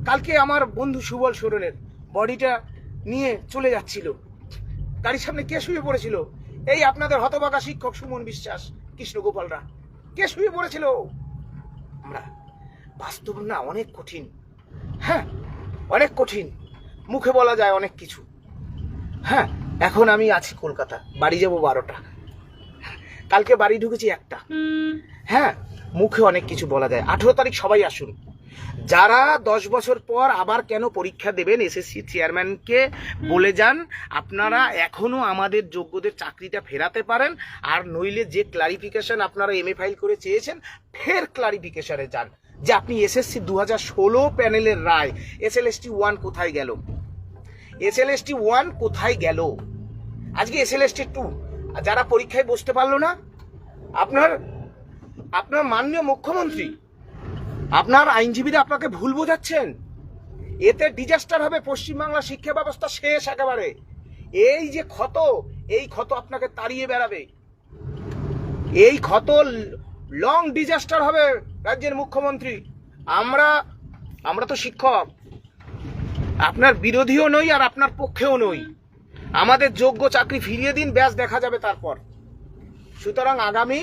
কালকে আমার বন্ধু সুবল সোরেনের বডিটা নিয়ে চলে যাচ্ছিল, গাড়ির সামনে কে শুয়ে পড়েছিল? এই আপনাদের হতভাগা শিক্ষক সুমন বিশ্বাস, কৃষ্ণগোপালরা কে শুয়ে পড়েছিল? আমরা বাস্তব না, অনেক কঠিন। হ্যাঁ, অনেক কঠিন, মুখে বলা যায় অনেক কিছু। হ্যাঁ, এখন আমি আছি কলকাতা, বাড়ি যাব 12টা, কালকে বাড়ি ঢুকেছি 1টা। হ্যাঁ, মুখে অনেক কিছু বলা যায়। 18 তারিখ সবাই আসুন। যারা 10 বছর পর আবার কেন পরীক্ষা দেবেন, এসএসসি চেয়ারম্যানকে বলে যান আপনারা এখনো আমাদের যোগ্যদের চাকরিটা ফেরাতে পারেন, আর নইলে যে ক্লারিফিকেশন আপনারা এমএ ফাইল করে চেয়েছেন ফের ক্লারিফিকেশনে যান যে আপনি এসএসসি 2016 প্যানেলের রায় এসএলএসটি 1 কোথায় গেল, এসএলএসটি 1 কোথায় গেল, আজকে এসএলএসটি 2 যারা পরীক্ষায় বসতে পারলো না, আপনার মাননীয় মুখ্যমন্ত্রী, আপনার আইনজীবীরা আপনাকে ভুল বোঝাচ্ছেন। এতে ডিজাস্টার হবে, পশ্চিমবাংলার শিক্ষা ব্যবস্থা শেষ একেবারে। এই যে ক্ষত, এই ক্ষত আপনাকে তাড়িয়ে বেড়াবে, এই ক্ষত লং ডিজাস্টার হবে রাজ্যের মুখ্যমন্ত্রী। আমরা তো শিক্ষক, আপনার বিরোধীও নই আর আপনার পক্ষেও নই। আমাদের যোগ্য চাকরি ফিরিয়ে দিন, ব্যাস দেখা যাবে তারপর। সুতরাং আগামী